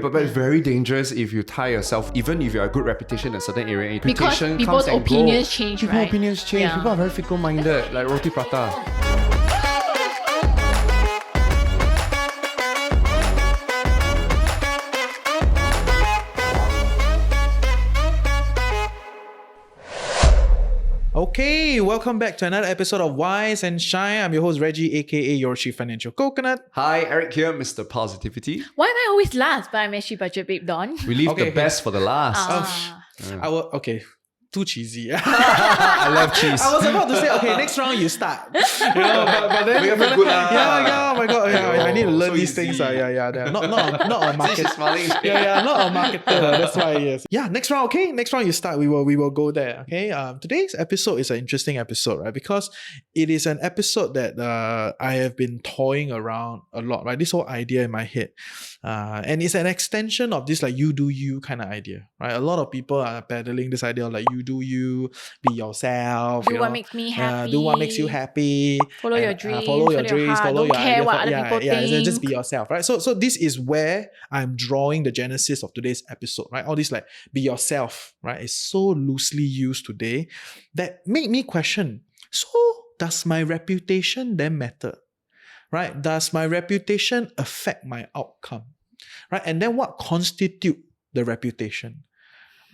But it's very dangerous if you tie yourself, even if you have a good reputation in a certain area. Because Reputation people's comes and opinions go. change, People's right? opinions change. Yeah. People are very fickle-minded, like roti prata. Okay, welcome back to another episode of Wise and Shine. I'm your host Reggie, aka your Chief Financial Coconut. Hi, Eric here, Mr. Positivity. Why am I always last? But I'm actually budget babe Dawn. We leave Okay, the best for the last. Okay, too cheesy. I love cheese. I was about to say, okay, next round you start. But then We have a good yeah, oh my god, yeah, I need to learn so these easy. things. Yeah. Not a market. She's smiling. Yeah, not a marketer. That's why, yes. Yeah, next round, okay? Next round you start. We will go there. Okay. Today's episode is an interesting episode, right? Because it is an episode that I have been toying around a lot, right? This whole idea in my head. And it's an extension of this like you do you kind of idea, right? A lot of people are peddling this idea of like you do you, be yourself. Do you what know, makes me happy. do what makes you happy. Follow your dreams. Follow your dreams. heart. Follow Don't your care idea. what other people think. Just be yourself, right? So this is where I'm drawing the genesis of today's episode, right? All this like be yourself, right? It's so loosely used today that make me question, so does my reputation then matter? Right? Does my reputation affect my outcome? Right? And then what constitute the reputation?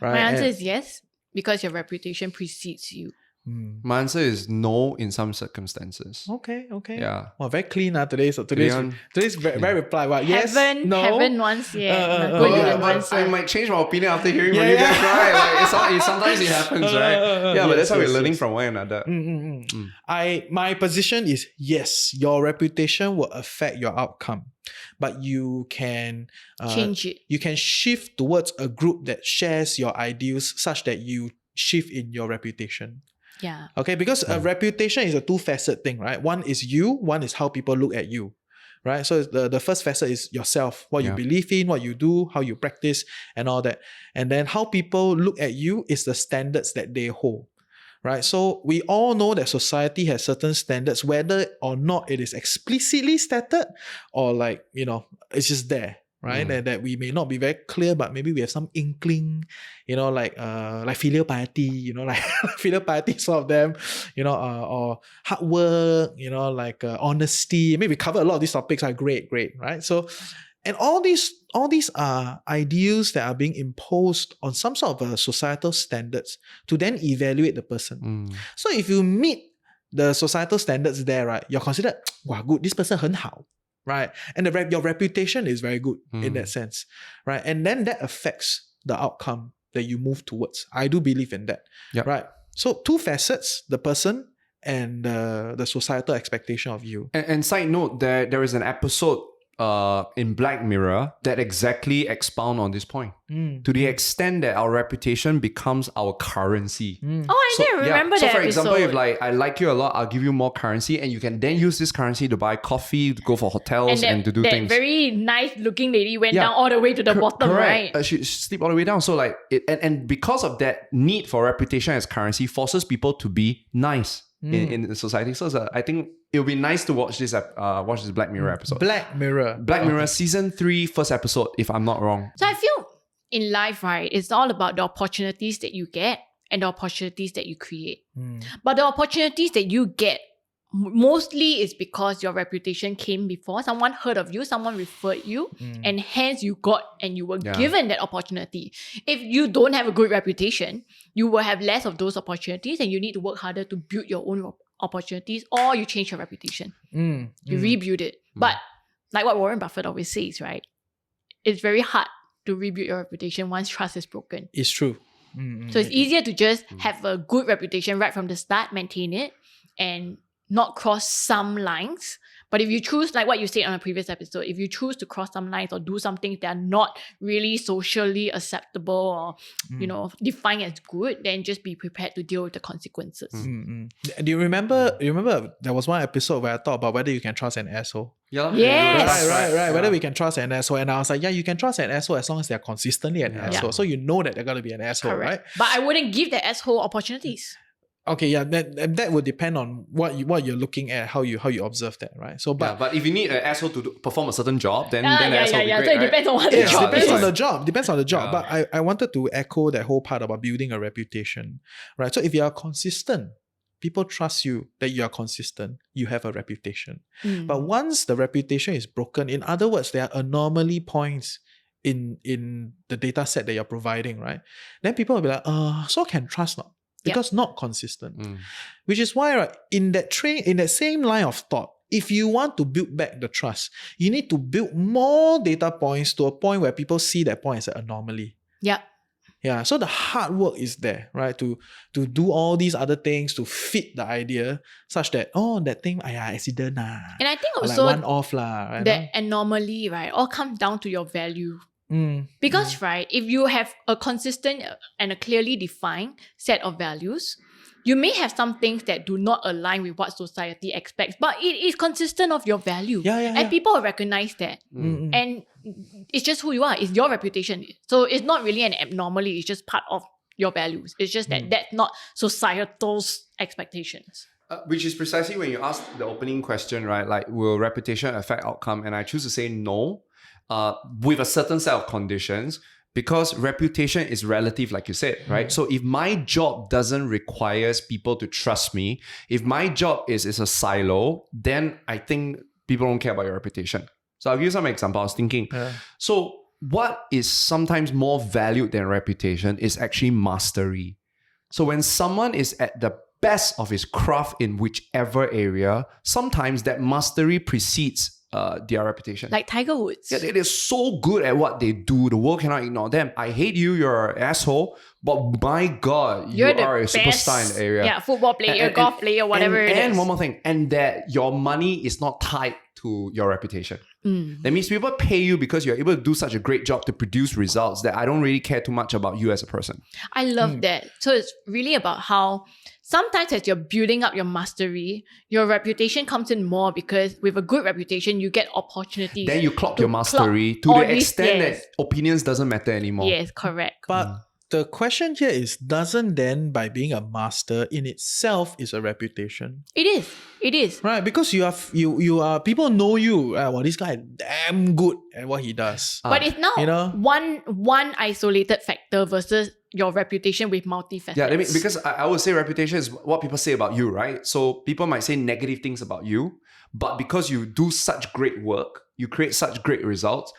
Right? My answer And- is yes, because your reputation precedes you. My answer is no in some circumstances. Okay. Yeah. Well, very clean today's Clean. very reply. Well, yes, Heaven, no. heaven once, yeah. uh, Good uh, even but once. I might change my opinion after hearing from Yeah, you yeah. guys, right? Like sometimes it happens, right? Yeah, but that's how we're learning from one another. My position is yes, your reputation will affect your outcome, but you can Change it. You can shift towards a group that shares your ideals, such that you shift in your reputation. Yeah. Okay, because a reputation is a two-facet thing, right? One is you, one is how people look at you, right? So the first facet is yourself, what you Yeah. believe in, what you do, how you practice, and all that. And then how people look at you is the standards that they hold, right? So we all know that society has certain standards, whether or not it is explicitly stated or like, it's just there. Right, that we may not be very clear, but maybe we have some inkling, like filial piety, like filial piety, some of them, or hard work, honesty. Maybe we cover a lot of these topics. Are great, right? So, and all these are ideals that are being imposed on some sort of societal standards to then evaluate the person. So if you meet the societal standards there, right, you're considered, wow, good, this person 很好. Right, and your reputation is very good in that sense, right? And then that affects the outcome that you move towards. I do believe in that, Yep. right? So two facets: the person and the societal expectation of you. And side note, there is an episode in Black Mirror that exactly expound on this point. To the extent that our reputation becomes our currency. Oh, I didn't remember so that for example, episode. if like I like you a lot, I'll give you more currency, and you can then use this currency to buy coffee, to go for hotels, and to do that things. very nice looking lady went Yeah. down all the way to the bottom, Correct. right? She sleep all the way down. So like and because of that need for reputation as currency forces people to be nice in the society. So I think it'll be nice to watch this Black Mirror episode. Black Mirror. Black Mirror season 3 first episode, if I'm not wrong. So I feel in life, right, it's all about the opportunities that you get and the opportunities that you create. But the opportunities that you get mostly is because your reputation came before. Someone heard of you, someone referred you, and hence you got and you were given that opportunity. If you don't have a good reputation, you will have less of those opportunities and you need to work harder to build your own opportunities, or you change your reputation. You rebuild it. But like what Warren Buffett always says, right? It's very hard to rebuild your reputation once trust is broken. It's true. So it's easier to just have a good reputation right from the start, maintain it, and not cross some lines. But if you choose, like what you said on a previous episode, if you choose to cross some lines or do some things that are not really socially acceptable or defined as good, then just be prepared to deal with the consequences. Do you remember? There was one episode where I thought about whether you can trust an asshole. Yes. Right. Whether we can trust an asshole. And I was like, yeah, you can trust an asshole as long as they're consistently an asshole. So you know that they're going to be an asshole, Correct. right? But I wouldn't give the asshole opportunities. Okay, yeah, that would depend on what you're looking at, how you observe that, right? So, but if you need an asshole to perform a certain job, then the asshole will be great, So it right? depends on what the Yes, job depends is. on the job. Depends on the job. Yeah. But I wanted to echo that whole part about building a reputation, right? So if you are consistent, people trust you that you are consistent, you have a reputation. But once the reputation is broken, in other words, there are anomaly points in the data set that you're providing, right? Then people will be like, so can trust not? Because not consistent. Which is why, right, in that same line of thought, if you want to build back the trust, you need to build more data points to a point where people see that point as an anomaly. Yeah. Yeah, so the hard work is there, right? To do all these other things to fit the idea such that, that thing, accident lah. And I think Or also like one-off lah. Right? that anomaly, right, all comes down to your value. Because, right, if you have a consistent and a clearly defined set of values, you may have some things that do not align with what society expects, but it is consistent of your value. And people will recognize that. And it's just who you are. It's your reputation. So it's not really an abnormality. It's just part of your values. It's just that that's not societal's expectations. Which is precisely when you ask the opening question, right? Like, will reputation affect outcome? And I choose to say no. With a certain set of conditions, because reputation is relative, like you said, right? So if my job doesn't require people to trust me, if my job is a silo, then I think people don't care about your reputation. So I'll give you some example. I was thinking, so what is sometimes more valued than reputation is actually mastery. So when someone is at the best of his craft in whichever area, sometimes that mastery precedes their reputation. Like Tiger Woods. Yeah, they're so good at what they do. The world cannot ignore them. I hate you, you're an asshole, but my God, you are a superstar in the area. Yeah, football player, golf player, whatever it is. And one more thing, and that your money is not tied to your reputation. That means people pay you because you're able to do such a great job to produce results that I don't really care too much about you as a person. I love that. So it's really about how sometimes as you're building up your mastery, your reputation comes in more because with a good reputation, you get opportunities. Then you clock your mastery to the extent that opinions doesn't matter anymore. Yes, correct. But the question here is, doesn't then by being a master in itself is a reputation? It is. Right, because you are people know you. Well, this guy is damn good at what he does. But it's now one isolated factor versus your reputation with multi-facets. Yeah, because I would say reputation is what people say about you, right? So people might say negative things about you, but because you do such great work, you create such great results,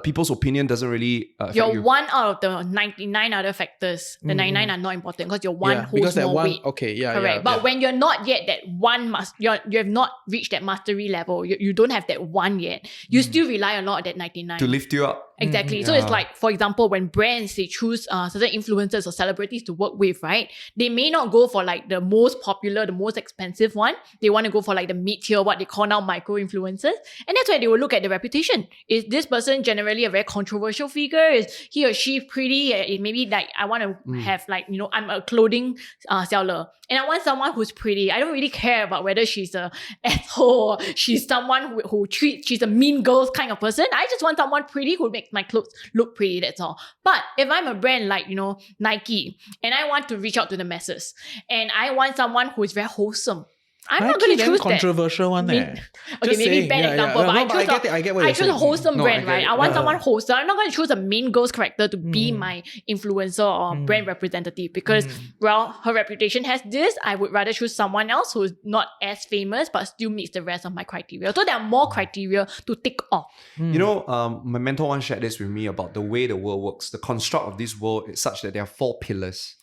people's opinion doesn't really affect you. You're one out of the 99 other factors. The 99 are not important because you're one holds more weight. Okay, correct. But when you're not yet that one, you have not reached that mastery level. You don't have that one yet. You still rely a lot on that 99 to lift you up. Exactly. So it's like, for example, when brands, they choose certain influencers or celebrities to work with, right? They may not go for like the most popular, the most expensive one. They want to go for like the mid-tier, what they call now micro-influencers. And that's why they will look at the reputation. Is this person generally a very controversial figure? Is he or she pretty? Maybe like I want to have like, I'm a clothing seller and I want someone who's pretty. I don't really care about whether she's a asshole or she's someone she's a mean girl kind of person. I just want someone pretty who makes my clothes look pretty, that's all. But if I'm a brand like, Nike, and I want to reach out to the masses, and I want someone who is very wholesome, I'm not going to choose controversial one. Okay, maybe bad example, but I choose a wholesome brand, right? I want someone wholesome. I'm not going to choose a mean girl's character to be my influencer or brand representative because, her reputation has this. I would rather choose someone else who's not as famous but still meets the rest of my criteria. So there are more criteria to tick off. My mentor once shared this with me about the way the world works. The construct of this world is such that there are 4 pillars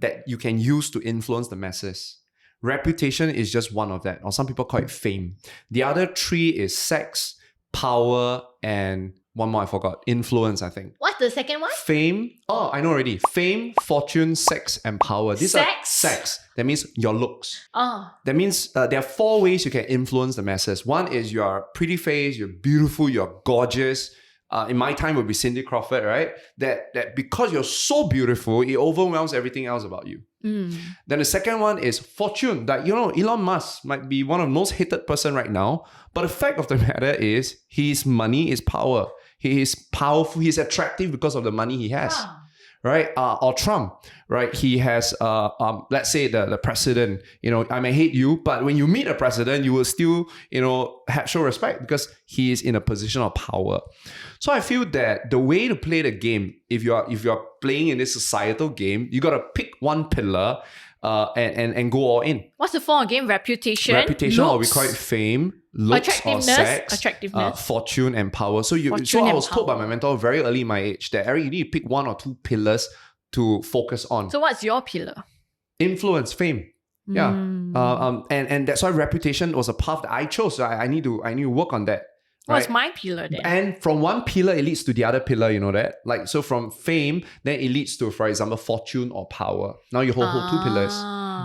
that you can use to influence the masses. Reputation is just one of that, or some people call it fame. The other 3 is sex, power, and one more I forgot. Influence, I think. What's the second one? Fame. Oh, I know already. Fame, fortune, sex, and power. These are sex. That means your looks. That means there are 4 ways you can influence the masses. One is your pretty face, you're beautiful, you're gorgeous. In my time would be Cindy Crawford, right? That because you're so beautiful, it overwhelms everything else about you. Then the second one is fortune. That Elon Musk might be one of the most hated person right now, but the fact of the matter is his money is power. He is powerful. He's attractive because of the money he has. right? Or Trump, right? He has, let's say the president, I may hate you, but when you meet a president, you will still, show respect because he is in a position of power. So I feel that the way to play the game, if you're playing in this societal game, you got to pick one pillar and go all in. What's the form again? Reputation, or we call it fame, looks or sex, fortune and power. So I was told by my mentor very early in my age that, Eric, you need to pick one or two pillars to focus on. So what's your pillar? Influence, fame. Yeah. And that's why reputation was a path that I chose. So I need to work on that. What's right? my pillar then? And from one pillar, it leads to the other pillar, you know that? Like, so from fame, then it leads to, for example, fortune or power. Now you hold two pillars.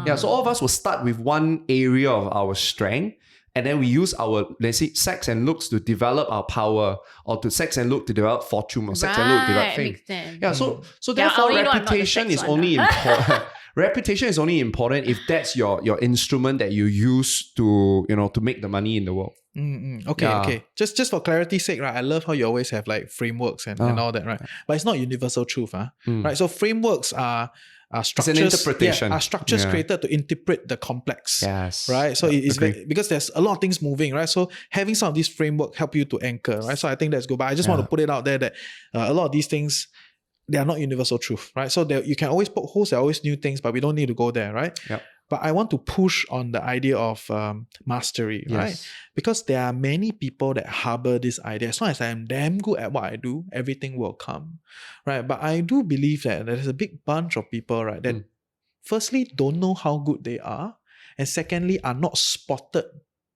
Yeah, so all of us will start with one area of our strength, and then we use our, let's say, sex and looks to develop our power, or to sex and look to develop fortune, or sex and look to develop fame. Makes sense. Yeah, so therefore reputation is only important. Reputation is only important if that's your instrument that you use to make the money in the world. Okay. Just for clarity's sake, right? I love how you always have like frameworks and all that, right? But it's not universal truth, right? So frameworks are structures. It's an interpretation. Are structures created to interpret the complex. Yes. Right. So it's because there's a lot of things moving, right? So having some of these framework help you to anchor, right? So I think that's good. But I just want to put it out there that a lot of these things, they are not universal truth, right? So you can always poke holes, there are always new things, but we don't need to go there, right? Yep. But I want to push on the idea of mastery, right? Because there are many people that harbor this idea. As long as I am damn good at what I do, everything will come, right? But I do believe that there's a big bunch of people, right, that firstly don't know how good they are, and secondly are not spotted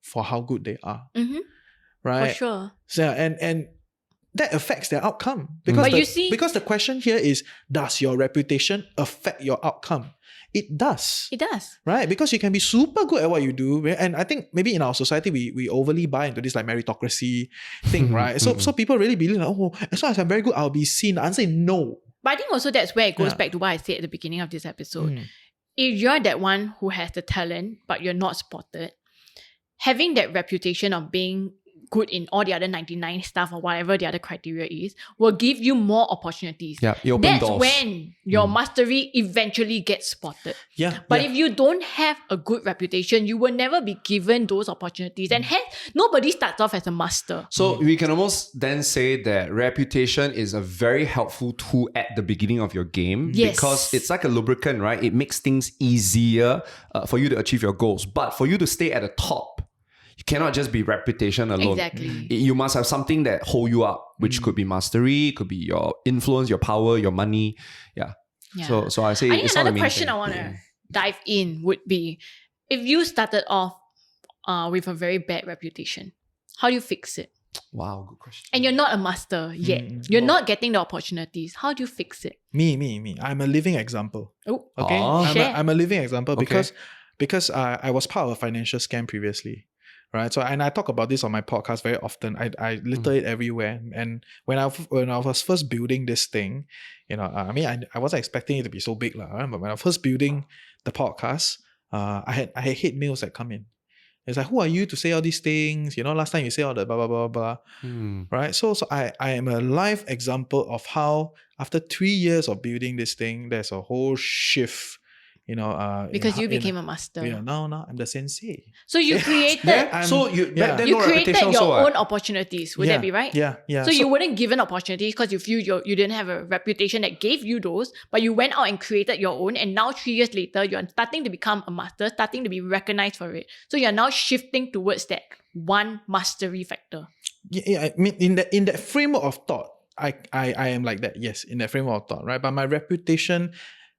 for how good they are, right? For sure. So and that affects their outcome because the question here is, does your reputation affect your outcome? It does. It does. Right? Because you can be super good at what you do. And I think maybe in our society, we overly buy into this like meritocracy thing, right? So people really believe like, as long as I'm very good, I'll be seen. The answer is no. But I think also that's where it goes back to what I said at the beginning of this episode. If you're that one who has the talent, but you're not spotted, having that reputation of being good in all the other 99 stuff or whatever the other criteria is, will give you more opportunities. Yeah, you open That's doors. when your mastery eventually gets spotted. Yeah. But if you don't have a good reputation, you will never be given those opportunities. And hence, nobody starts off as a master. So we can almost then say that reputation is a very helpful tool at the beginning of your game. Yes. Because it's like a lubricant, right? It makes things easier for you to achieve your goals. But for you to stay at the top, you cannot just be reputation alone. Exactly. You must have something that hold you up, which could be mastery, could be your influence, your power, your money. Yeah. So I say I think it's another not question I want to dive in would be, if you started off with a very bad reputation, how do you fix it? Wow, good question. And you're not a master yet. You're not getting the opportunities. How do you fix it? Me. I'm a living example. Oh, okay. I'm a living example because I was part of a financial scam previously. Right. So, and I talk about this on my podcast very often. I litter it everywhere. And when I was first building this thing, I wasn't expecting it to be so big, right? But when I was first building the podcast, I had hate mails that come in. It's like, who are you to say all these things? Last time you say all the blah, blah, blah, blah. Right. So I am a live example of how after 3 years of building this thing, there's a whole shift. Because you became a master. Yeah, no, I'm the sensei. So you created you created your own opportunities. Would that be right? Yeah. So you weren't given opportunities because you feel you didn't have a reputation that gave you those, but you went out and created your own, and now 3 years later, you're starting to become a master, starting to be recognized for it. So you're now shifting towards that one mastery factor. Yeah, I mean, in that framework of thought, I am like that. Yes, in that framework of thought, right? But my reputation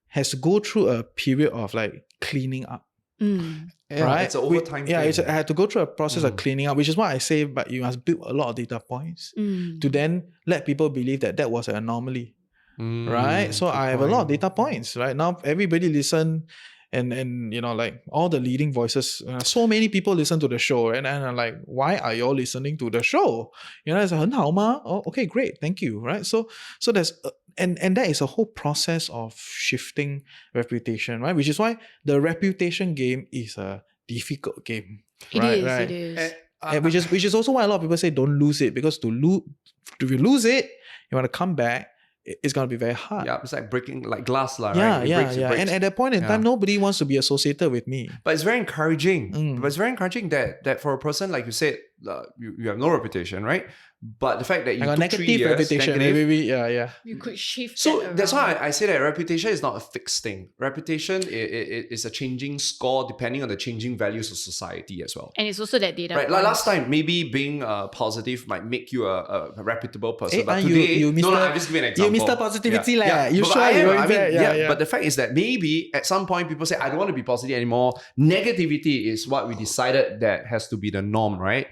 has to go through a period of like cleaning up. Right? It's an overtime thing. I had to go through a process of cleaning up, which is why I say, but you must build a lot of data points to then let people believe that was an anomaly. Right? So I have a lot of data points, right? Now everybody listen and like all the leading voices, so many people listen to the show, and I'm like, why are you all listening to the show? It's like, 很好吗? Oh, okay, great, thank you, right? So there's and that is a whole process of shifting reputation, right? Which is why the reputation game is a difficult game. It is. And which is also why a lot of people say don't lose it, because if you lose it, you want to come back, it's going to be very hard. Yeah, it's like breaking like glass, right? Yeah, It yeah, breaks, it yeah. breaks. And at that point in time, nobody wants to be associated with me. But it's very encouraging. Mm. But it's very encouraging that for a person, like you said, you have no reputation, right? But the fact that you I got took 3 negative years, reputation. Maybe, yeah. You could shift So that that's around. why I say that reputation is not a fixed thing. Reputation is a changing score depending on the changing values of society as well. And it's also that data. Right, like last points. time, maybe being positive might make you a reputable person. Hey, but you- today, you no, Mr. I'm just giving an You example. Mr. Positivity Yeah. lah. Yeah. You But sure I you am. going I mean, there? Yeah. But the fact is that maybe at some point people say, I don't want to be positive anymore. Negativity is what we decided that has to be the norm, right?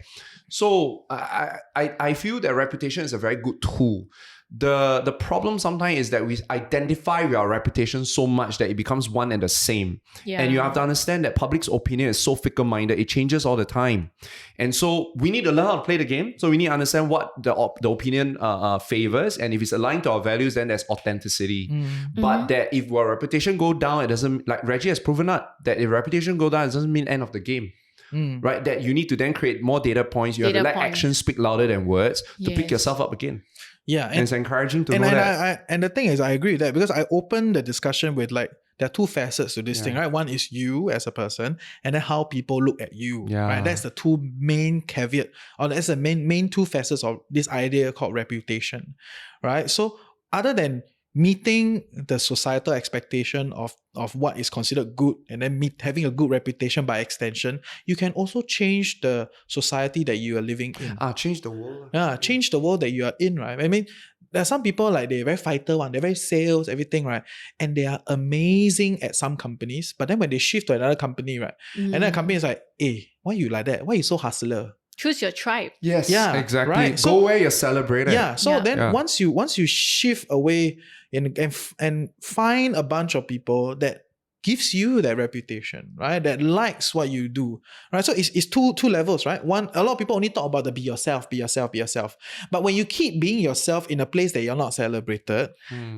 So I feel that reputation is a very good tool. The problem sometimes is that we identify with our reputation so much that it becomes one and the same. Yeah. And you have to understand that public's opinion is so fickle-minded. It changes all the time. And so we need to learn how to play the game. So we need to understand what the opinion favors. And if it's aligned to our values, then there's authenticity. But that if our reputation go down, it doesn't, like Reggie has proven out, that if reputation go down, it doesn't mean end of the game. Right? That you need to then create more data points. You have to Data let points. actions speak louder than words to pick Yes. yourself up again. Yeah. And it's encouraging to know And that. and the thing is, I agree with that because I opened the discussion with like, there are two facets to this Yeah. thing, right? One is you as a person, and then how people look at you, Yeah. right? That's the two main caveat, or that's the main two facets of this idea called reputation, right? So other than meeting the societal expectation of what is considered good and then having a good reputation by extension, you can also change the society that you are living in. Change the world. Yeah, change the world that you are in, right? I mean, there are some people like they're very fighter one, they're very sales, everything, right? And they are amazing at some companies, but then when they shift to another company, right? And then the company is like, hey, why you like that? Why you so hustler? Choose your tribe. Yes, Yeah, exactly. right. Go So- where you're celebrated. Yeah. So Yeah. then Yeah. once you shift away and find a bunch of people that gives you that reputation, right? That likes what you do, right? So it's two levels, right? One, a lot of people only talk about the be yourself. But when you keep being yourself in a place that you're not celebrated,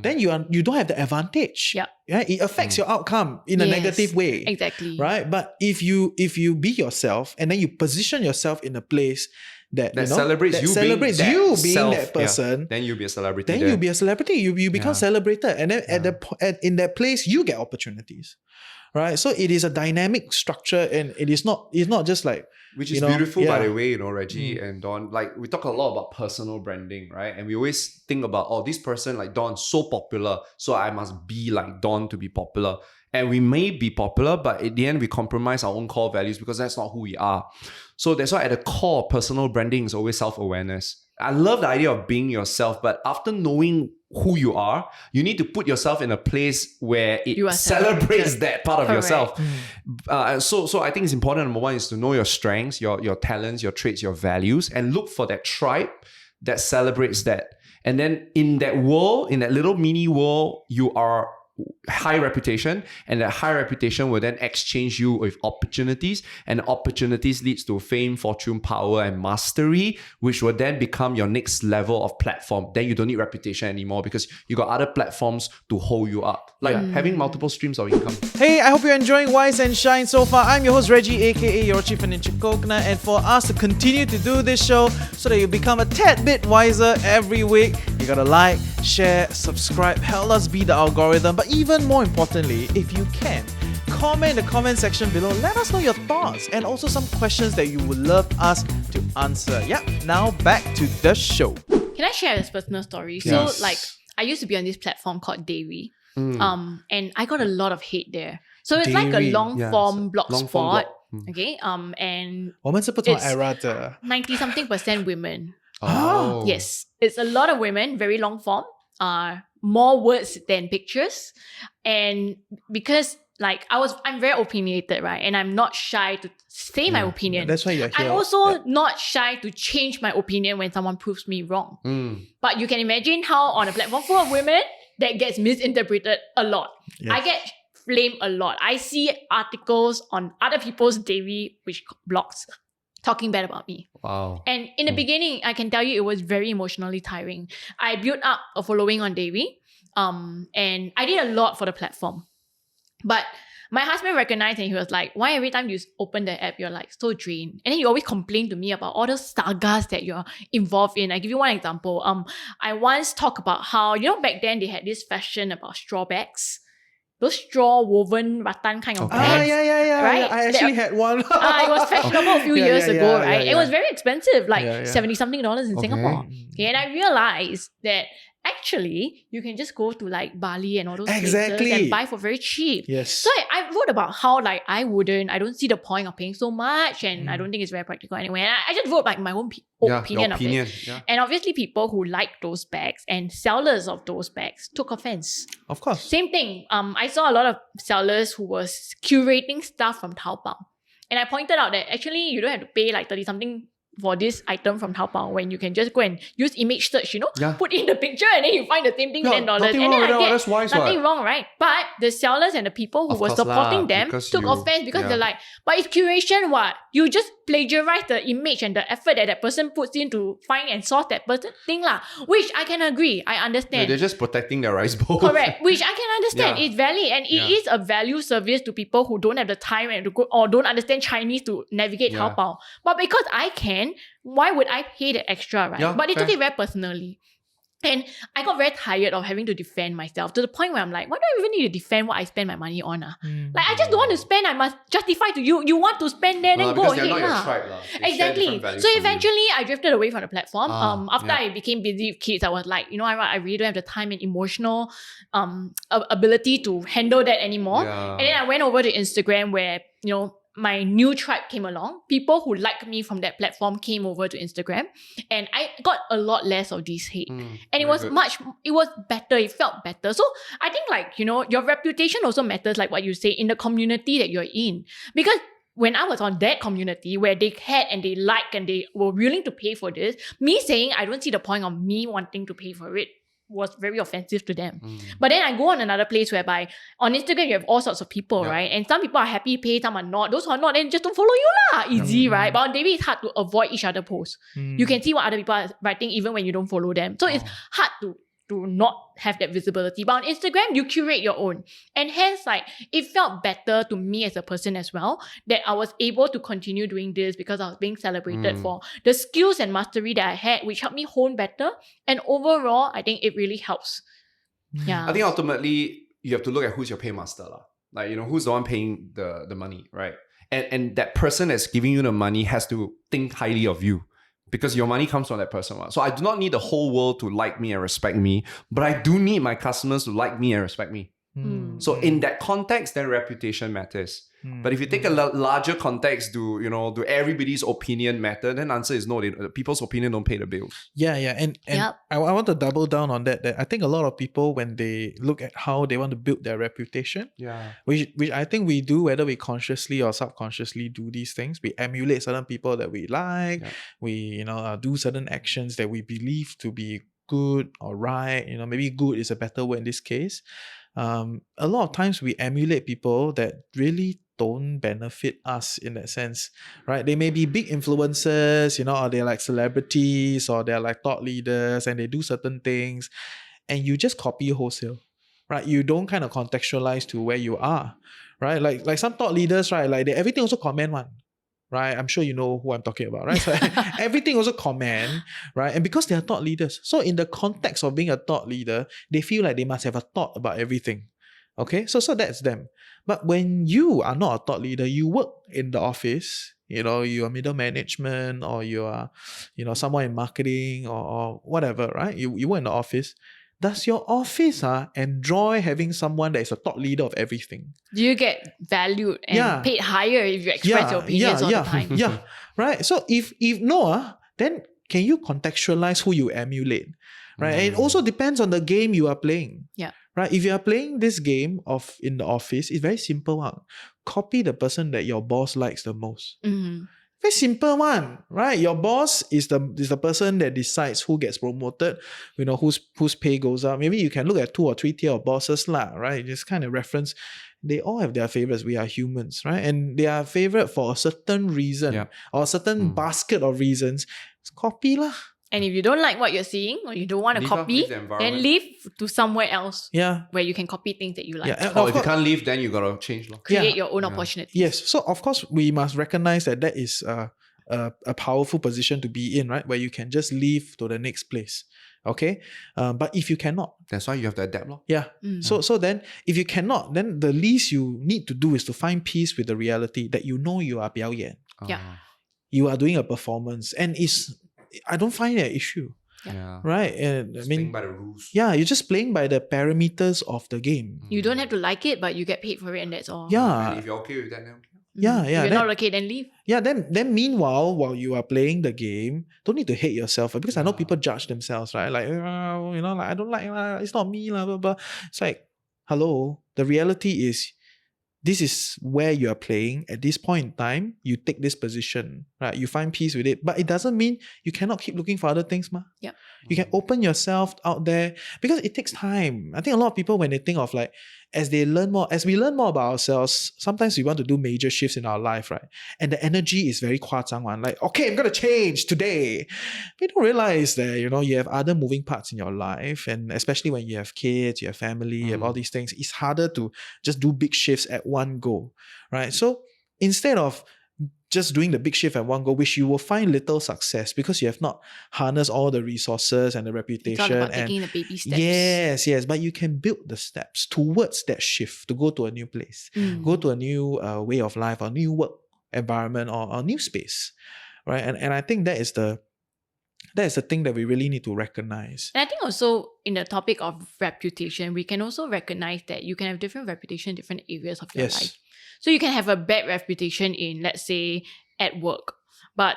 then you don't have the advantage. Yep. Right? It affects your outcome in a Yes, negative way. Exactly. Right? But if you be yourself and then you position yourself in a place that celebrates you being that self, that person, then you'll be a celebrity. then there. you'll be a celebrity. You become Yeah. celebrated, and then in that place you get opportunities, right? So it is a dynamic structure, and it's not just like, Which is you know, beautiful, by yeah. the way, Reggie and Dawn. Like, we talk a lot about personal branding, right? And we always think about, this person like Dawn, so popular, so I must be like Dawn to be popular. And we may be popular, but at the end, we compromise our own core values because that's not who we are. So that's why at the core, personal branding is always self-awareness. I love the idea of being yourself, but after knowing who you are, you need to put yourself in a place where You it are celebrates celebrated. that part of Correct. yourself. So I think it's important. Number one is to know your strengths, your talents, your traits, your values, and look for that tribe that celebrates that. And then in that world, in that little mini world, you are high reputation, and that high reputation will then exchange you with opportunities, and opportunities leads to fame, fortune, power, and mastery, which will then become your next level of platform. Then you don't need reputation anymore because you got other platforms to hold you up, like having multiple streams of income. Hey, I hope you're enjoying Wise and Shine so far. I'm your host Reggie, aka your chief financial coconut, and for us to continue to do this show so that you become a tad bit wiser every week, you gotta like, share, subscribe, help us beat the algorithm. But even more importantly, if you can, comment in the comment section below. Let us know your thoughts and also some questions that you would love us to answer. Yep, now back to the show. Can I share this personal story? Yes. So like I used to be on this platform called Dairy. And I got a lot of hate there. So it's like a Dairy, long yes. form blog Long form spot. blog. Okay. And 我们是不同 It's- era 的。 90-something% women. Oh. Yes. It's a lot of women, very long form. More words than pictures. And because like I'm very opinionated, right? And I'm not shy to say my opinion. That's why you're here. I'm also not shy to change my opinion when someone proves me wrong. But you can imagine how on a platform full of women, that gets misinterpreted a lot. Yes. I get flamed a lot. I see articles on other people's dairy blogs talking bad about me. Wow. And in the beginning, I can tell you it was very emotionally tiring. I built up a following on Dairy, and I did a lot for the platform. But My husband recognized and he was like, why every time you open the app, you're like so drained? And then you always complain to me about all the sagas that you're involved in. I give you one example. I once talked about how, back then they had this fashion about straw bags. Those straw woven rattan kind of bags. Yeah. Right? I actually had one. It was fashionable a few years ago, right? It was very expensive, like $70-something in Singapore. Okay, and I realized that actually you can just go to like Bali and all those places and buy for very cheap. Yes. So I wrote about how like I don't see the point of paying so much, and I don't think it's very practical anyway. And I just wrote like my own opinion of it. Yeah. And obviously people who like those bags and sellers of those bags took offense. Of course. Same thing. I saw a lot of sellers who was curating stuff from Taobao. And I pointed out that actually you don't have to pay like 30-something for this item from Taobao when you can just go and use image search, put in the picture and then you find the same thing, $10. Nothing and wrong then with that. That's nothing wrong, right? But the sellers and the people who were supporting them took offense because they're like, but it's curation what? You just plagiarize the image and the effort that person puts in to find and source that person thing lah. Which I can agree. I understand. They're just protecting their rice bowl. Correct. Which I can understand. It's valid and it is a value service to people who don't have the time and to go or don't understand Chinese to navigate Taobao. But because I can, why would I pay the extra, right? But they took it very personally. And I got very tired of having to defend myself to the point where I'm like, why do I even need to defend what I spend my money on? Like, I just don't want to spend. I must justify to you. You want to spend there, then go ahead. Exactly. So eventually, I drifted away from the platform. After I became busy with kids, I was like, I really don't have the time and emotional ability to handle that anymore. And then I went over to Instagram where, my new tribe came along. People who liked me from that platform came over to Instagram, and I got a lot less of this hate. And it was better. It felt better. So I think your reputation also matters, like what you say, in the community that you're in. Because when I was on that community where they had and they liked and they were willing to pay for this, me saying I don't see the point of me wanting to pay for it was very offensive to them. But then I go on another place whereby on Instagram you have all sorts of people, right? And some people are happy pay, some are not. Those who are not, then just don't follow you lah. Easy, right? But on David, it's hard to avoid each other posts. You can see what other people are writing even when you don't follow them. So it's hard to not have that visibility. But on Instagram, you curate your own. And hence, it felt better to me as a person as well that I was able to continue doing this because I was being celebrated for the skills and mastery that I had, which helped me hone better. And overall, I think it really helps. Yeah. I think ultimately, you have to look at who's your paymaster. Like, who's the one paying the money, right? And that person that's giving you the money has to think highly of you. Because your money comes from that person. So I do not need the whole world to like me and respect me, but I do need my customers to like me and respect me. So in that context, then reputation matters. But if you take a larger context, do everybody's opinion matter? Then the answer is no. People's opinion don't pay the bills. Yeah. And I want to double down on that. That I think a lot of people, when they look at how they want to build their reputation, which I think we do, whether we consciously or subconsciously do these things, we emulate certain people that we like. We do certain actions that we believe to be good or right. Maybe good is a better word in this case. A lot of times we emulate people that really don't benefit us in that sense, right? They may be big influencers, or they're like celebrities, or they're like thought leaders, and they do certain things, and you just copy wholesale, right? You don't kind of contextualize to where you are, right? Like some thought leaders, right? Like everything also comment one. Right, I'm sure you know who I'm talking about, right? So everything also comment, right? And because they are thought leaders, so in the context of being a thought leader, they feel like they must have a thought about everything. Okay, so that's them. But when you are not a thought leader, you work in the office, you are middle management, or you are, someone in marketing or whatever, right? You work in the office. Does your office enjoy having someone that is a thought leader of everything? Do you get valued and paid higher if you express your opinions all the time? Yeah, right. So if no, then can you contextualize who you emulate? Right. And it also depends on the game you are playing. Yeah. Right. If you are playing this game in the office, it's very simple. Copy the person that your boss likes the most. Very simple one, right? Your boss is the person that decides who gets promoted, whose pay goes up. Maybe you can look at 2 or 3 tier of bosses lah, right? Just kind of reference. They all have their favorites. We are humans, right? And they are favorite for a certain reason or a certain basket of reasons. Copy lah. And if you don't like what you're seeing or you don't want to Leave copy, the environment. then leave to somewhere else Yeah. where you can copy things that you like. Yeah. And Or of if you course- can't leave, then you gotta change. Create your own opportunities. Yes. So of course we must recognize that is a powerful position to be in, right? Where you can just leave to the next place. Okay. But if you cannot, That's why you have to adapt. yeah. So then if you cannot, then the least you need to do is to find peace with the reality that you know you are 表演. Yeah. You are doing a performance, and I don't find it an issue. Yeah. Right? And Just I mean, playing by the rules. yeah, you're just playing by the parameters of the game. You don't have to like it, but you get paid for it, and that's all. Yeah. And if you're okay with that, then okay. Yeah, If yeah. you're Then, not okay, then leave. yeah, then meanwhile, while you are playing the game, don't need to hate yourself, because I know people judge themselves, right? Like, like, I don't like, it's not me, blah, blah, blah. It's like, hello, the reality is, this is where you are playing. At this point in time, you take this position, right? You find peace with it. But it doesn't mean you cannot keep looking for other things, ma. Yep. You can open yourself out there, because it takes time. I think a lot of people, when they think of like, as we learn more about ourselves, sometimes we want to do major shifts in our life, right? And the energy is very 夸张 one. Like, okay, I'm going to change today. We don't realize that, you have other moving parts in your life. And especially when you have kids, you have family, you have all these things, it's harder to just do big shifts at one go, right? So instead of just doing the big shift at one go, which you will find little success because you have not harnessed all the resources and the reputation. It's all about and taking the baby steps. Yes, but you can build the steps towards that shift to go to a new place, go to a new way of life, or new work environment, or a new space, right? And I think that is the thing that we really need to recognize. And I think also in the topic of reputation, we can also recognize that you can have different reputation in different areas of your life. So you can have a bad reputation in, let's say, at work, but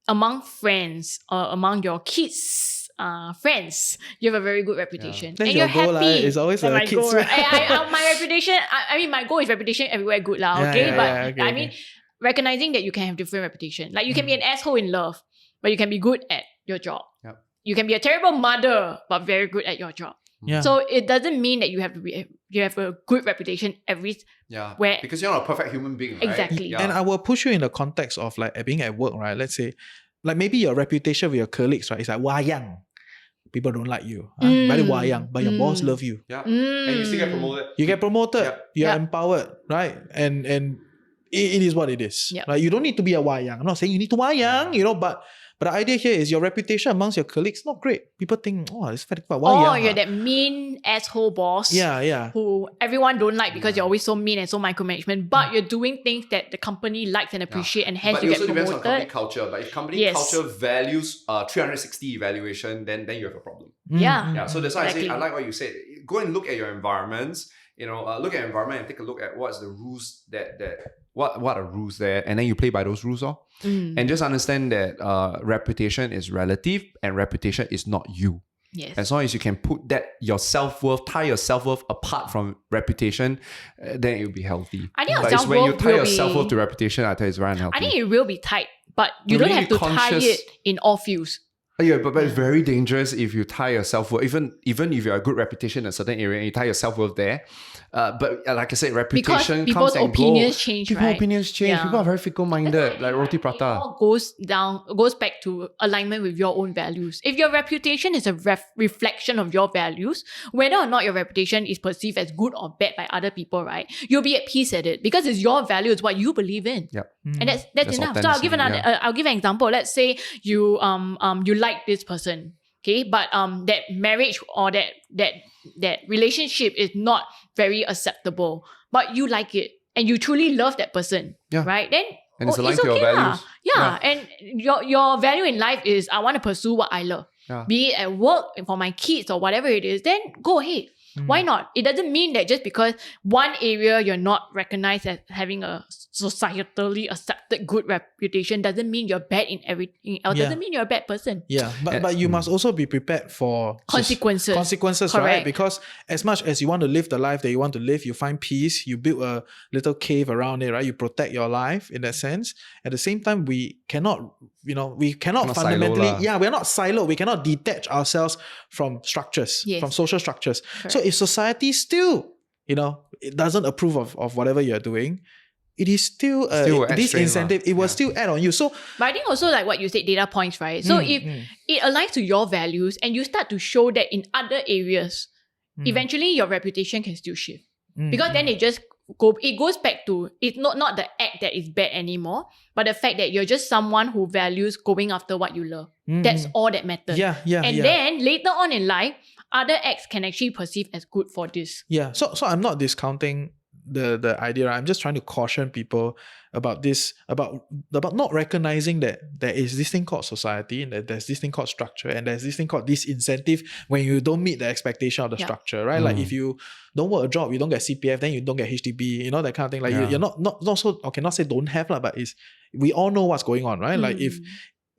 among friends or among your kids' friends, you have a very good reputation. That's and your you're goal, happy. it's always That's a my kids' goal, right? my reputation, my goal is reputation everywhere good lah, okay? I mean, recognizing that you can have different reputation. Like you can be an asshole in love, but you can be good at your job. Yep. You can be a terrible mother, but very good at your job. Yeah. So it doesn't mean that you have a good reputation where because you're not a perfect human being, right? Exactly. Yeah. And I will push you in the context of like being at work, right? Let's say, like maybe your reputation with your colleagues, right? It's like wayang. People don't like you. Very wayang, but your boss love you. Yeah. And you still get promoted. You get promoted. Yep. You're Yep. empowered, right? And it is what it is. Yep. Right? You don't need to be a wayang. I'm not saying you need to wayang, but the idea here is your reputation amongst your colleagues not great. People think, oh, this fat guy wayang. or you're that mean asshole boss. Yeah. Who everyone don't like because you're always so mean and so micromanagement, but you're doing things that the company likes and appreciate, and hence But you it get also depends on company promoted. culture. But if company culture values 360 evaluation, then you have a problem. Yeah. So that's why I say I like what you said. Go and look at your environments. Look at your environment and take a look at what's the rules what are rules there, and then you play by those rules, and just understand that reputation is relative and reputation is not you. Yes. As long as you can put that tie your self-worth apart from reputation, then it will be healthy. I think but it's when you self-worth tie will your be- self-worth to reputation, I tell you it's very unhealthy. I think it will be tight, but you You don't really have to tie conscious- it in all fields. Yeah, but it's very dangerous if you tie your self-worth, even if you have a good reputation in a certain area and you tie your self-worth there. But like I said, Because reputation people's comes and opinions goes. change, People's right? opinions change. Yeah. People are very fickle-minded, like roti It prata. all goes back to alignment with your own values. If your reputation is a reflection of your values, whether or not your reputation is perceived as good or bad by other people, right? You'll be at peace at it because it's your value, it's what you believe in. Yep. And that's enough. So I'll give authenticity, I'll give an example. Let's say you like this person, okay, but that marriage or that relationship is not very acceptable, but you like it and you truly love that person, right? Then And it's aligned to your okay lah. values. Yeah, and your value in life is I want to pursue what I love. Yeah. Be it at work, for my kids or whatever it is, then go ahead. Why not? It doesn't mean that just because one area you're not recognized as having a societally accepted good reputation doesn't mean you're bad in everything else. Doesn't mean you're a bad person. Yeah, but you must also be prepared for Consequences. Consequences, Correct. right? Because as much as you want to live the life that you want to live, you find peace, you build a little cave around it, right? You protect your life in that sense. At the same time, we cannot fundamentally, we're not siloed. We cannot detach ourselves from structures, from social structures. Correct. So if society still, it doesn't approve of whatever you're doing, it is still, Still this extreme incentive, lah. it will Yeah. still add on you. So But I think also like what you said, data points, right? So if it aligns to your values and you start to show that in other areas, eventually your reputation can still shift. Because then it goes back to, it's not the act that is bad anymore, but the fact that you're just someone who values going after what you love. That's all that matters. And then later on in life, other acts can actually perceive as good for this. Yeah, so I'm not discounting the idea. I'm just trying to caution people about this, about not recognizing that there is this thing called society, and that there's this thing called structure, and there's this thing called disincentive when you don't meet the expectation of the structure, right? Like if you don't work a job, you don't get CPF, then you don't get HDB, you know, that kind of thing. Like you're not so, okay, not say don't have lah, but we all know what's going on, right? Like if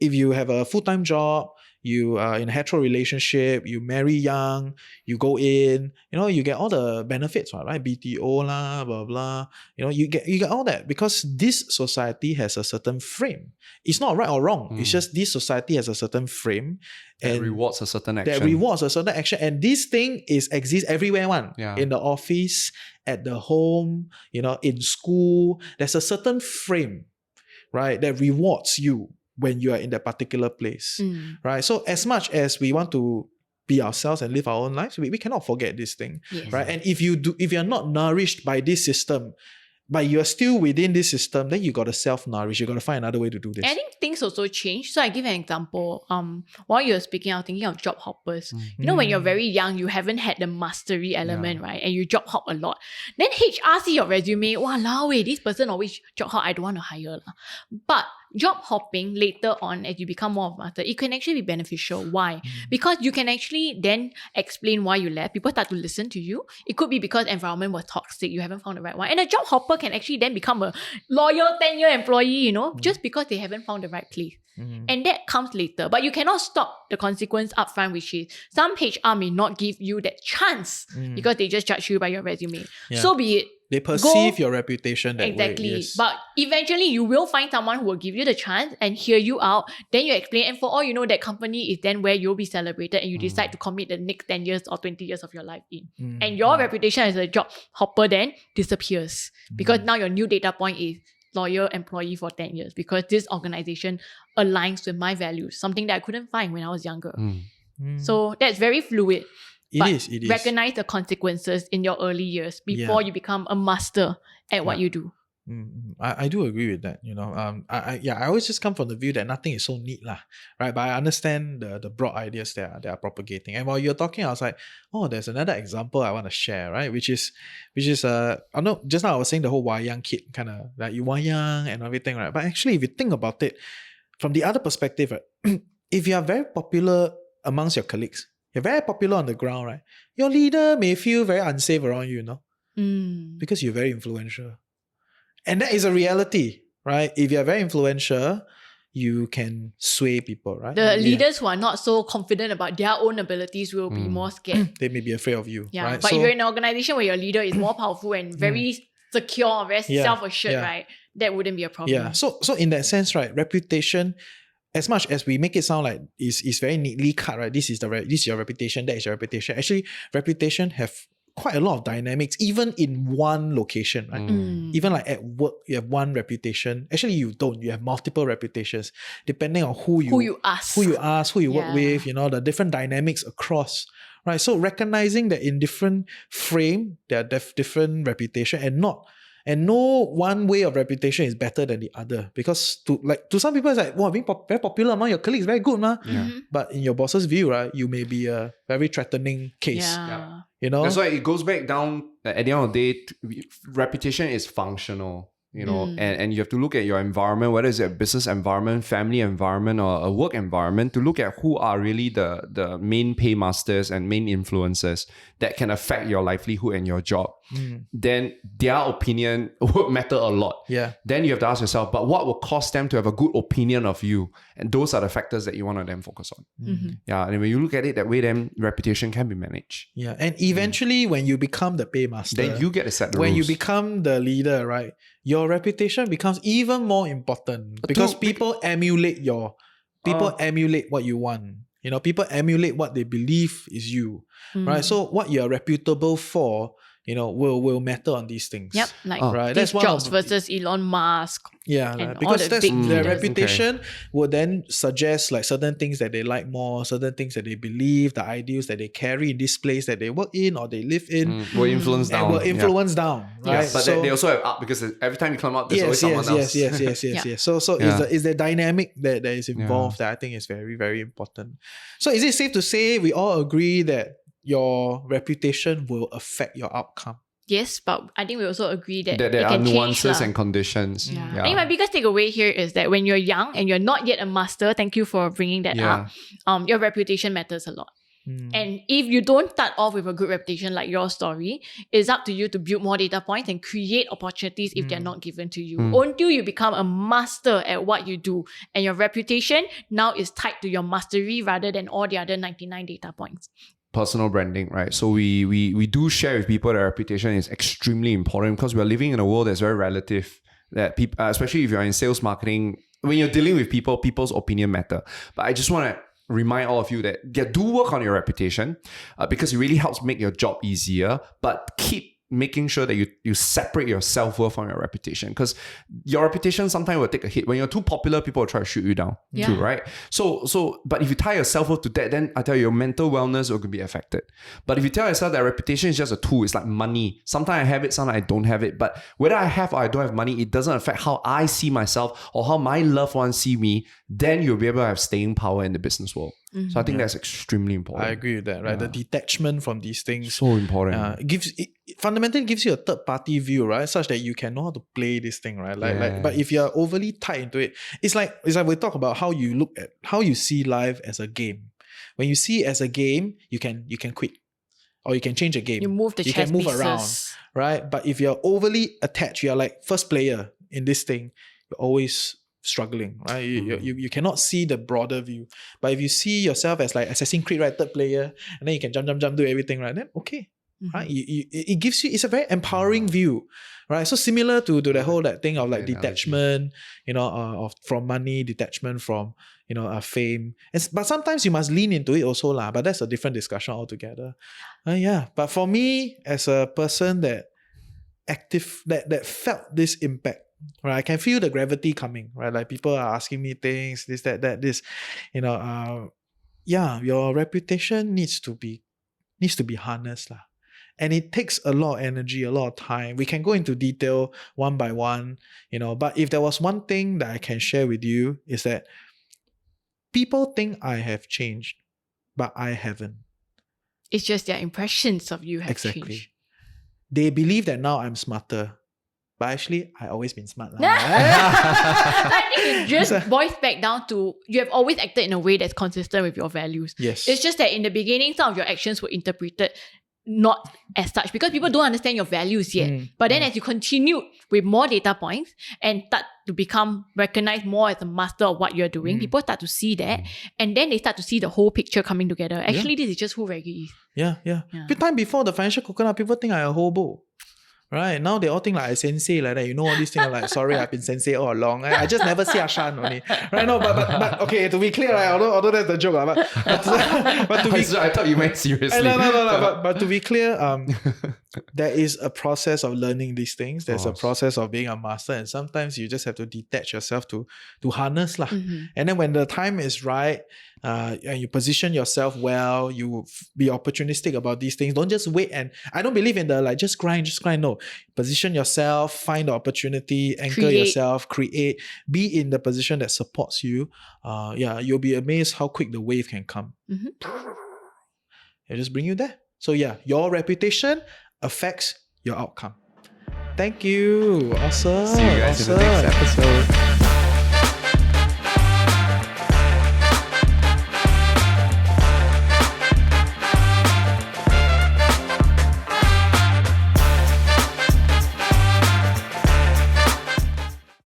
you have a full-time job, you are in a hetero relationship, you marry young, you go in, you know, you get all the benefits, right? BTO lah, blah, blah. You know, you get all that because this society has a certain frame. It's not right or wrong. It's just this society has a certain frame. That rewards a certain action. That rewards a certain action. And this thing exists everywhere, one. Yeah. In the office, at the home, you know, in school. There's a certain frame, right, that rewards you when you are in that particular place, right? So as much as we want to be ourselves and live our own lives, we cannot forget this thing, right? And if you're not nourished by this system, but you're still within this system, then you got to self-nourish. You got to find another way to do this. I think things also change. So I give an example. While you were speaking, I was thinking of job hoppers. You know, when you're very young, you haven't had the mastery element, right? And you job hop a lot. Then HR see your resume, walao, this person always job hop, I don't want to hire. But job hopping later on, as you become more of a master, it can actually be beneficial. Why? Because you can actually then explain why you left. People start to listen to you. It could be because environment was toxic, you haven't found the right one. And a job hopper can actually then become a loyal 10-year employee, you know, just because they haven't found the right place. And that comes later. But you cannot stop the consequence upfront, which is some HR may not give you that chance because they just judge you by your resume. So be it. They perceive your reputation that way. Exactly. Yes. But eventually you will find someone who will give you the chance and hear you out. Then you explain. And for all you know, that company is then where you'll be celebrated and you decide to commit the next 10 years or 20 years of your life in. And your reputation as a job hopper then disappears. Because now your new data point is loyal employee for 10 years. Because this organization aligns with my values. Something that I couldn't find when I was younger. So that's very fluid. It is. Recognize the consequences in your early years before you become a master at what you do. I do agree with that. You know, I always just come from the view that nothing is so neat lah, right? But I understand the broad ideas that are propagating. And while you're talking, I was like, oh, there's another example I want to share, right? Which is I know just now I was saying the whole wayang kid kind of like you wayang and everything, right? But actually, if you think about it from the other perspective, right, if you are very popular amongst your colleagues, you're very popular on the ground, right? Your leader may feel very unsafe around you, because you're very influential. And that is a reality, right? If you're very influential, you can sway people, right? The leaders who are not so confident about their own abilities will be more scared. They may be afraid of you, right? But if you're in an organization where your leader is more powerful and very secure, very self-assured, right? That wouldn't be a problem. Yeah. So in that sense, right, reputation, as much as we make it sound like is very neatly cut, right? This is your reputation, that is your reputation. Actually, reputation have quite a lot of dynamics, even in one location, right? Even like at work, you have one reputation. Actually, you don't. You have multiple reputations, depending on who you ask, who you work with, you know, the different dynamics across, right? So recognizing that in different frame, there are different reputation and no one way of reputation is better than the other. Because to some people, it's like, wow, being very popular among your colleagues is very good, nah? But in your boss's view, right, you may be a very threatening case. You know? That's why it goes back down, at the end of the day, reputation is functional. You know, and you have to look at your environment, whether it's a business environment, family environment, or a work environment, to look at who are really the main paymasters and main influencers that can affect your livelihood and your job. Then their opinion would matter a lot. Then you have to ask yourself, but what will cause them to have a good opinion of you? And those are the factors that you want to then focus on. And when you look at it that way, then reputation can be managed. And eventually when you become the paymaster, then you get to set the when rules. you become the leader, right, your reputation becomes even more important because people emulate emulate what you want. You know, people emulate what they believe is you, right? So what you're reputable for, will matter on these things. Yep, like right. Steve That's one Jobs of versus Elon Musk. Yeah, and all because the that's big their leaders. reputation will then suggest like certain things that they like more, certain things that they believe, the ideals that they carry in this place that they work in or they live in. Will influence down. And will influence down, right? Yeah, but they also have up because every time you climb up, there's always someone else. Yes. So is the dynamic that is involved that I think is very, very important. So is it safe to say we all agree that your reputation will affect your outcome? Yes, but I think we also agree that There it are can nuances change, and conditions. Yeah. I think my biggest takeaway here is that when you're young and you're not yet a master, thank you for bringing that up, your reputation matters a lot. And if you don't start off with a good reputation like your story, it's up to you to build more data points and create opportunities if they're not given to you. Until you become a master at what you do. And your reputation now is tied to your mastery rather than all the other 99 data points. Personal branding, right? So we do share with people that reputation is extremely important because we're living in a world that's very relative. That people, especially if you're in sales marketing, when you're dealing with people, people's opinion matter. But I just want to remind all of you that do work on your reputation because it really helps make your job easier. But keep making sure that you separate your self-worth from your reputation, because your reputation sometimes will take a hit. When you're too popular, people will try to shoot you down too, right? So but if you tie your self-worth to that, then I tell you, your mental wellness will be affected. But if you tell yourself that reputation is just a tool, it's like money. Sometimes I have it, sometimes I don't have it. But whether I have or I don't have money, it doesn't affect how I see myself or how my loved ones see me. Then you'll be able to have staying power in the business world. So I think that's extremely important. I agree with that, right? The detachment from these things. So important. It fundamentally gives you a third party view, right? Such that you can know how to play this thing, right? But if you're overly tied into it, it's like we talk about how you see life as a game. When you see it as a game, you can quit. Or you can change a game. You move the chess can move pieces around, right? But if you're overly attached, you're like first player in this thing, you're always struggling, right? You cannot see the broader view. But if you see yourself as like Assassin's Creed, right? Third player, and then you can jump, do everything, right? Then okay. Right? It gives you, it's a very empowering view, right? So similar to the whole that thing of like detachment, from money, detachment from, fame. But sometimes you must lean into it also lah. But that's a different discussion altogether. But for me, as a person that felt this impact, right? I can feel the gravity coming, right? Like people are asking me things, this, that, this, your reputation needs to be harnessed lah. And it takes a lot of energy, a lot of time. We can go into detail one by one, but if there was one thing that I can share with you is that people think I have changed, but I haven't. It's just their impressions of you have changed. They believe that now I'm smarter. But actually, I always been smart. I think it just boils back down to you have always acted in a way that's consistent with your values. Yes. It's just that in the beginning, some of your actions were interpreted not as such because people don't understand your values yet. But then as you continue with more data points and start to become recognized more as a master of what you're doing, people start to see that and then they start to see the whole picture coming together. Actually, this is just who Reggie is. Yeah. The time before the financial coconut, people think I'm a hobo. Right, now they all think like I sensei like that. All these things like, sorry, I've been sensei all along. I just never see Ashan only. Right, no, but okay, to be clear, right, although that's the joke, but to be I thought you meant seriously. No, but to be clear, there is a process of learning these things. There's a process of being a master, and sometimes you just have to detach yourself to harness lah. And then when the time is right, and you position yourself well, you be opportunistic about these things. Don't just wait. And I don't believe in the like just grind. No, position yourself, find the opportunity, anchor yourself, create, be in the position that supports you. You'll be amazed how quick the wave can come. It'll just bring you there. So your reputation affects your outcome. Thank you. Awesome. See you guys in the next episode.